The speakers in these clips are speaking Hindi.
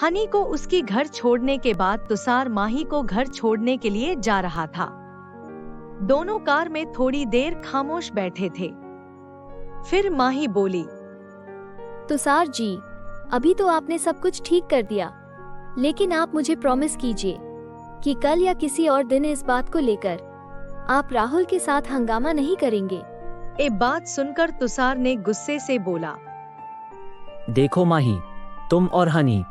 हनी को उसकी घर छोड़ने के बाद तुषार माही को घर छोड़ने के लिए जा रहा था। दोनों कार में थोड़ी देर खामोश बैठे थे। फिर माही बोली, तुषार जी, अभी तो आपने सब कुछ ठीक कर दिया, लेकिन आप मुझे प्रॉमिस कीजिए कि कल या किसी और दिन इस बात को लेकर आप राहुल के साथ हंगामा नहीं करेंगे। ये बात सुनकर तुषार ने गुस्से से बोला, देखो माही, तुम और हनी,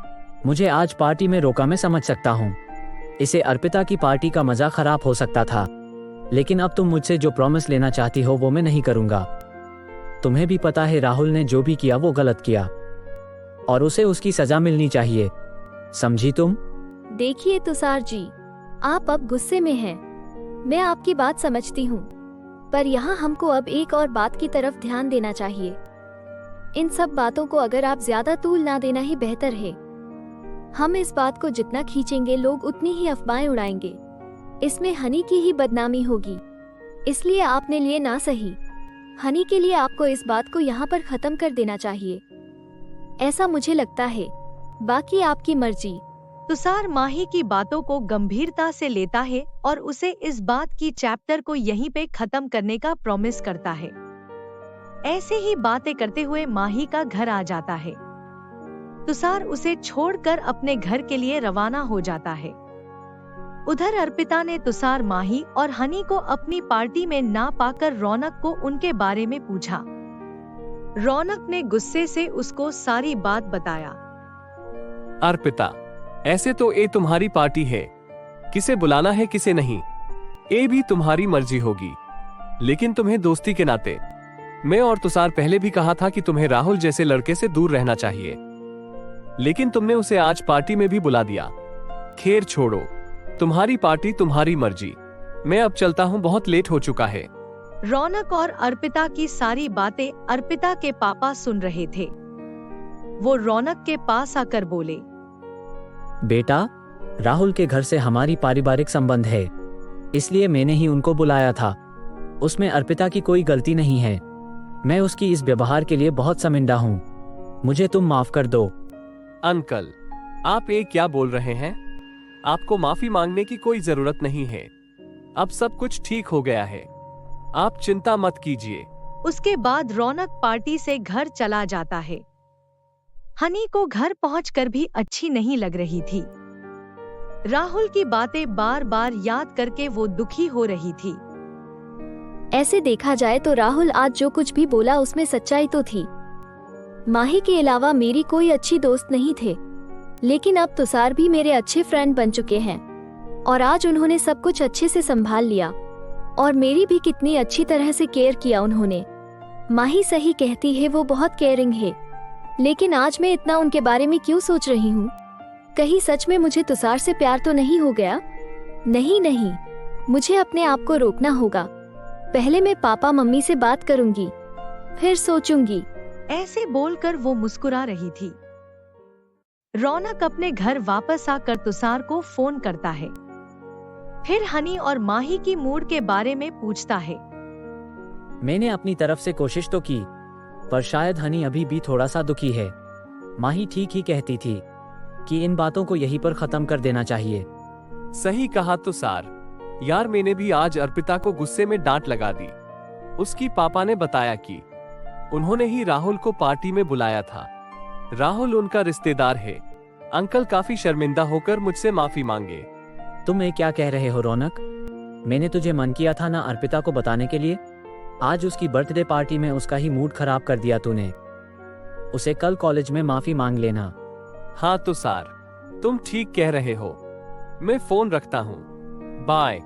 मुझे आज पार्टी में रोका मैं समझ सकता हूँ। इसे अर्पिता की पार्टी का मजा खराब हो सकता था, लेकिन अब तुम मुझसे जो प्रॉमिस लेना चाहती हो वो मैं नहीं करूँगा। तुम्हें भी पता है राहुल ने जो भी किया वो गलत किया और उसे उसकी सजा मिलनी चाहिए, समझी तुम? देखिए तुषार जी, आप अब गुस्से में हैं। मैं आपकी बात समझती हूँ, पर यहाँ हमको अब एक और बात की तरफ ध्यान देना चाहिए। इन सब बातों को अगर आप ज्यादा तूल ना देना ही बेहतर है। हम इस बात को जितना खींचेंगे लोग उतनी ही अफवाहें उड़ाएंगे, इसमें हनी की ही बदनामी होगी। इसलिए आपने लिए ना सही, हनी के लिए आपको इस बात को यहाँ पर खत्म कर देना चाहिए, ऐसा मुझे लगता है। बाकी आपकी मर्जी। तुषार माही की बातों को गंभीरता से लेता है और उसे इस बात की चैप्टर को यहीं पे खत्म करने का प्रॉमिस करता है। ऐसे ही बातें करते हुए माही का घर आ जाता है। तुषार उसे छोड़कर अपने घर के लिए रवाना हो जाता है। उधर अर्पिता ने तुषार, माही और हनी को अपनी पार्टी में ना पाकर रौनक को उनके बारे में पूछा। रौनक ने गुस्से से उसको सारी बात बताया। अर्पिता, ऐसे तो ये तुम्हारी पार्टी है, किसे बुलाना है किसे नहीं ये भी तुम्हारी मर्जी होगी, लेकिन तुम्हें दोस्ती के नाते मैं और तुषार पहले भी कहा था कि तुम्हें राहुल जैसे लड़के से दूर रहना चाहिए, लेकिन तुमने उसे आज पार्टी में भी बुला दिया। खैर छोड़ो, तुम्हारी पार्टी तुम्हारी मर्जी। मैं अब चलता हूँ, बहुत लेट हो चुका है। रौनक और अर्पिता की सारी बातें अर्पिता के पापा सुन रहे थे। वो रौनक के पास आकर बोले, बेटा, राहुल के घर से हमारी पारिवारिक संबंध है, इसलिए मैंने ही उनको बुलाया था। उसमें अर्पिता की कोई गलती नहीं है। मैं उसकी इस व्यवहार के लिए बहुत शर्मिंदा हूँ, मुझे तुम माफ कर दो। अंकल, आप ये क्या बोल रहे हैं? आपको माफी मांगने की कोई जरूरत नहीं है, अब सब कुछ ठीक हो गया है, आप चिंता मत कीजिए। उसके बाद रौनक पार्टी से घर चला जाता है। हनी को घर पहुंचकर भी अच्छी नहीं लग रही थी। राहुल की बातें बार बार याद करके वो दुखी हो रही थी। ऐसे देखा जाए तो राहुल आज जो कुछ भी बोला उसमें सच्चाई तो थी। माही के अलावा मेरी कोई अच्छी दोस्त नहीं थे, लेकिन अब तुषार भी मेरे अच्छे फ्रेंड बन चुके हैं और आज उन्होंने सब कुछ अच्छे से संभाल लिया और मेरी भी कितनी अच्छी तरह से केयर किया उन्होंने। माही सही कहती है, वो बहुत केयरिंग है, लेकिन आज मैं इतना उनके बारे में क्यों सोच रही हूँ? कहीं सच में मुझे तुषार से प्यार तो नहीं हो गया? नहीं, मुझे अपने आप को रोकना होगा। पहले मैं पापा मम्मी से बात करूंगी, फिर सोचूंगी। ऐसे बोलकर वो मुस्कुरा रही थी। रौनक अपने घर वापस आकर तुषार को फोन करता है। फिर हनी और माही की मूड के बारे में पूछता है। मैंने अपनी तरफ से कोशिश तो की, पर शायद हनी अभी भी थोड़ा सा दुखी है। माही ठीक ही कहती थी कि इन बातों को यहीं पर खत्म कर देना चाहिए। सही कहा तुषार, यार मैंने भी आज अर्पिता को गुस्से में डांट लगा दी। उसकी पापा ने बताया कि उन्होंने ही राहुल को पार्टी में बुलाया था। राहुल उनका रिश्तेदार है। अंकल काफी शर्मिंदा होकर मुझसे माफी मांगे। तुम ये क्या कह रहे हो रौनक? मैंने तुझे मन किया था ना अर्पिता को बताने के लिए। आज उसकी बर्थडे पार्टी में उसका ही मूड खराब कर दिया तूने। उसे कल कॉलेज में माफी मांग लेना। हाँ तुषार, तुम ठीक कह रहे हो। मैं फोन रखता हूँ, बाय।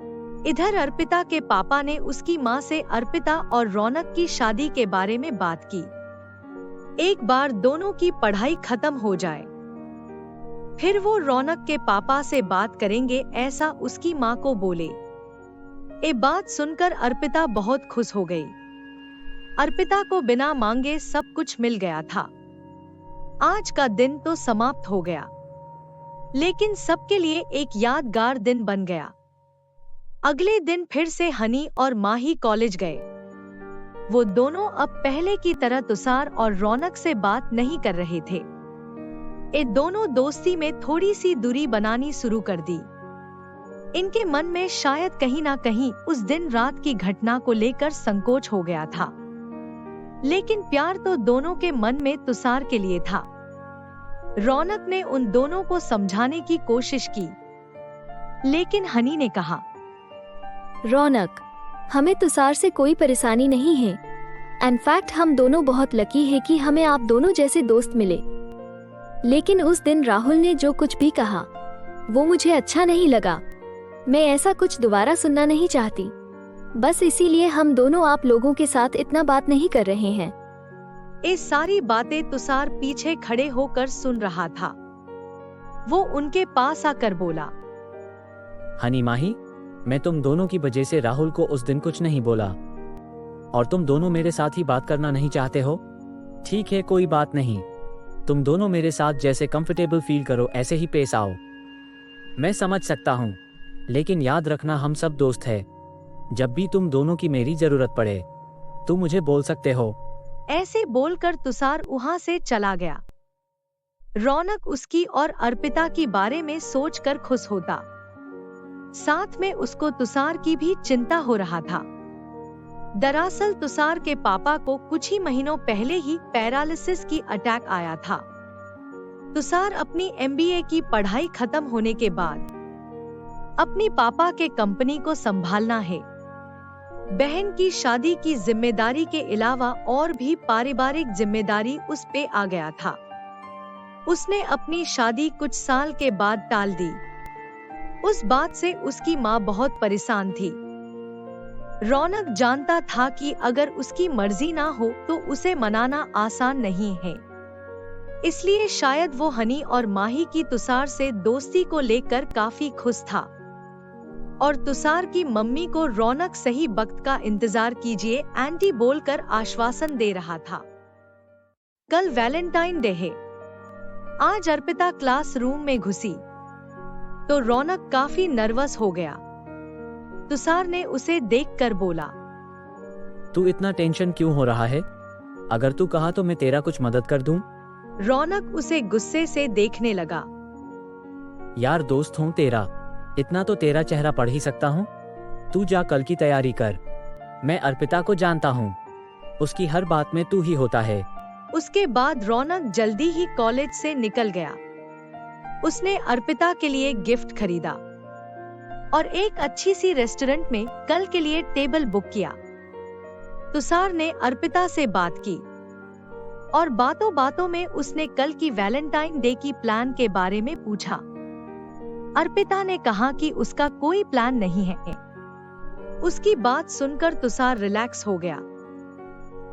इधर अर्पिता के पापा ने उसकी माँ से अर्पिता और रौनक की शादी के बारे में बात की। एक बार दोनों की पढ़ाई खत्म हो जाए, फिर वो रौनक के पापा से बात करेंगे, ऐसा उसकी माँ को बोले। ये बात सुनकर अर्पिता बहुत खुश हो गई। अर्पिता को बिना मांगे सब कुछ मिल गया था। आज का दिन तो समाप्त हो गया, लेकिन सबके लिए एक यादगार दिन बन गया। अगले दिन फिर से हनी और माही कॉलेज गए। वो दोनों अब पहले की तरह तुषार और रौनक से बात नहीं कर रहे थे। ये दोनों दोस्ती में थोड़ी सी दूरी बनानी शुरू कर दी। इनके मन में शायद कहीं ना कहीं उस दिन रात की घटना को लेकर संकोच हो गया था, लेकिन प्यार तो दोनों के मन में तुषार के लिए था। रौनक ने उन दोनों को समझाने की कोशिश की, लेकिन हनी ने कहा, रौनक, हमें तुषार से कोई परेशानी नहीं है। इनफैक्ट हम दोनों बहुत लकी है कि हमें आप दोनों जैसे दोस्त मिले। लेकिन उस दिन राहुल ने जो कुछ भी कहा वो मुझे अच्छा नहीं लगा। मैं ऐसा कुछ दोबारा सुनना नहीं चाहती। बस इसीलिए हम दोनों आप लोगों के साथ इतना बात नहीं कर रहे हैं। ये सारी बातें तुषार पीछे खड़े होकर सुन रहा था। वो उनके पास आकर बोला, हनी माही, मैं तुम दोनों की वजह से राहुल को उस दिन कुछ नहीं बोला, और तुम दोनों मेरे साथ ही बात करना नहीं चाहते हो। ठीक है, कोई बात नहीं। तुम दोनों मेरे साथ जैसे कंफर्टेबल फील करो ऐसे ही पेश आओ। मैं समझ सकता हूँ, लेकिन याद रखना हम सब दोस्त हैं। जब भी तुम दोनों की मेरी जरूरत पड़े तुम मुझे बोल सकते हो। ऐसे बोलकर तुषार वहां से चला गया। रौनक उसकी और अर्पिता की बारे में सोचकर खुश होता। साथ में उसको तुषार की भी चिंता हो रहा था। दरअसल तुषार के पापा को कुछ ही महीनों पहले ही पैरालिसिस की अटैक आया था। तुषार अपनी MBA की पढ़ाई खत्म होने के बाद अपनी पापा के कंपनी को संभालना है। बहन की शादी की जिम्मेदारी के अलावा और भी पारिवारिक जिम्मेदारी उस पे आ गया था। उसने अपनी शादी कुछ साल के बाद टाल दी। उस बात से उसकी माँ बहुत परेशान थी। रौनक जानता था कि अगर उसकी मर्जी ना हो तो उसे मनाना आसान नहीं है। इसलिए शायद वो हनी और माही की तुषार से दोस्ती को लेकर काफी खुश था। और तुषार की मम्मी को रौनक सही वक्त का इंतजार कीजिए आंटी बोलकर आश्वासन दे रहा था। कल वैलेंटाइन डे है। आज अर्पिता क्लासरूम में घुसी तो रौनक काफी नर्वस हो गया। तुषार ने उसे देखकर बोला, तू इतना टेंशन क्यों हो रहा है? अगर तू कहा तो मैं तेरा कुछ मदद कर दूं। रौनक उसे गुस्से से देखने लगा। यार दोस्त हूँ तेरा, इतना तो तेरा चेहरा पढ़ ही सकता हूँ। तू जा कल की तैयारी कर। मैं अर्पिता को जानता हूँ, उसकी हर बात में तू ही होता है। उसके बाद रौनक जल्दी ही कॉलेज से निकल गया। उसने अर्पिता के लिए गिफ्ट खरीदा और एक अच्छी सी रेस्टोरेंट में कल के लिए टेबल बुक किया। तुषार ने अर्पिता से बात की और बातों बातों में उसने कल की वैलेंटाइन डे की प्लान के बारे में पूछा। अर्पिता ने कहा कि उसका कोई प्लान नहीं है। उसकी बात सुनकर तुषार रिलैक्स हो गया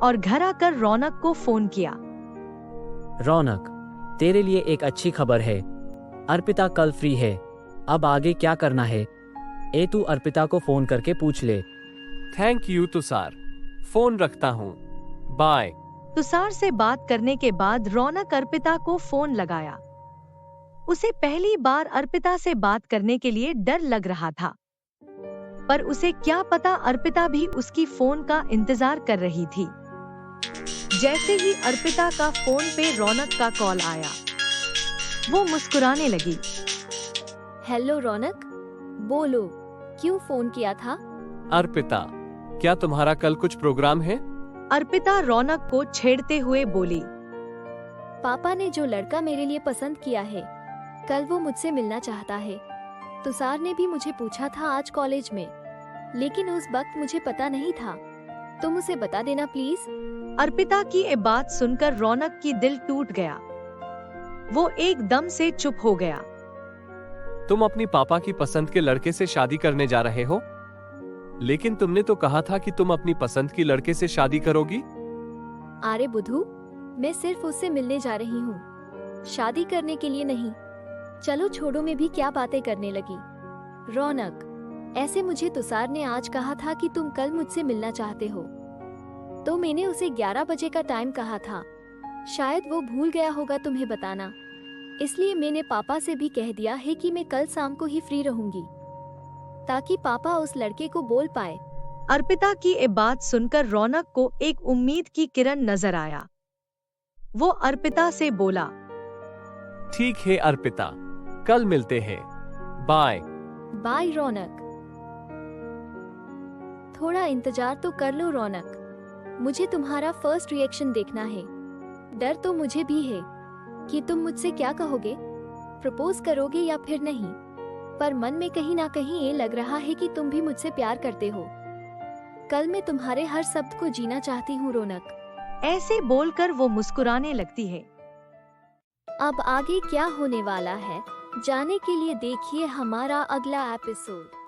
और घर आकर रौनक को फोन किया। रौनक, तेरे लिए एक अच्छी खबर है। अर्पिता कल फ्री है। अब आगे क्या करना है तू अर्पिता को फोन करके पूछ ले। थैंक यू तुषार, फोन रखता हूँ, बाय। तुषार से बात करने के बाद रौनक अर्पिता को फोन लगाया। उसे पहली बार अर्पिता से बात करने के लिए डर लग रहा था, पर उसे क्या पता अर्पिता भी उसकी फोन का इंतजार कर रही थी। जैसे ही अर्पिता का फोन पे रौनक का कॉल आया, वो मुस्कुराने लगी। हेलो रौनक, बोलो, क्यों फोन किया था? अर्पिता, क्या तुम्हारा कल कुछ प्रोग्राम है? अर्पिता रौनक को छेड़ते हुए बोली। पापा ने जो लड़का मेरे लिए पसंद किया है, कल वो मुझसे मिलना चाहता है। तुषार ने भी मुझे पूछा था आज कॉलेज में, लेकिन उस वक्त मुझे पता नहीं था। तुम उसे बता देना प्लीज। अर्पिता की ये बात सुनकर रौनक की दिल टूट गया। वो एकदम से चुप हो गया। तुम अपनी पापा की पसंद के लड़के से शादी करने जा रहे हो, लेकिन तुमने तो कहा था कि तुम अपनी पसंद की लड़के से शादी करोगी। अरे बुधू, मैं सिर्फ उससे मिलने जा रही हूँ, शादी करने के लिए नहीं। चलो छोड़ो, मैं भी क्या बातें करने लगी। रौनक, ऐसे मुझे तुषार ने आज कहा था कि तुम कल मुझसे मिलना चाहते हो, तो मैंने उसे 11 बजे का टाइम कहा था। शायद वो भूल गया होगा तुम्हें बताना, इसलिए मैंने पापा से भी कह दिया है कि मैं कल शाम को ही फ्री रहूंगी, ताकि पापा उस लड़के को बोल पाए। अर्पिता की ये बात सुनकर रौनक को एक उम्मीद की किरण नजर आया। वो अर्पिता से बोला, ठीक है अर्पिता, कल मिलते हैं। बाय। बाय रौनक। थोड़ा इंतजार तो कर लो रौनक, मुझे तुम्हारा फर्स्ट रिएक्शन देखना है। डर तो मुझे भी है कि तुम मुझसे क्या कहोगे, प्रपोज करोगे या फिर नहीं, पर मन में कहीं ना कहीं ये लग रहा है कि तुम भी मुझसे प्यार करते हो। कल मैं तुम्हारे हर शब्द को जीना चाहती हूँ रौनक। ऐसे बोलकर वो मुस्कुराने लगती है। अब आगे क्या होने वाला है, जाने के लिए देखिए हमारा अगला एपिसोड।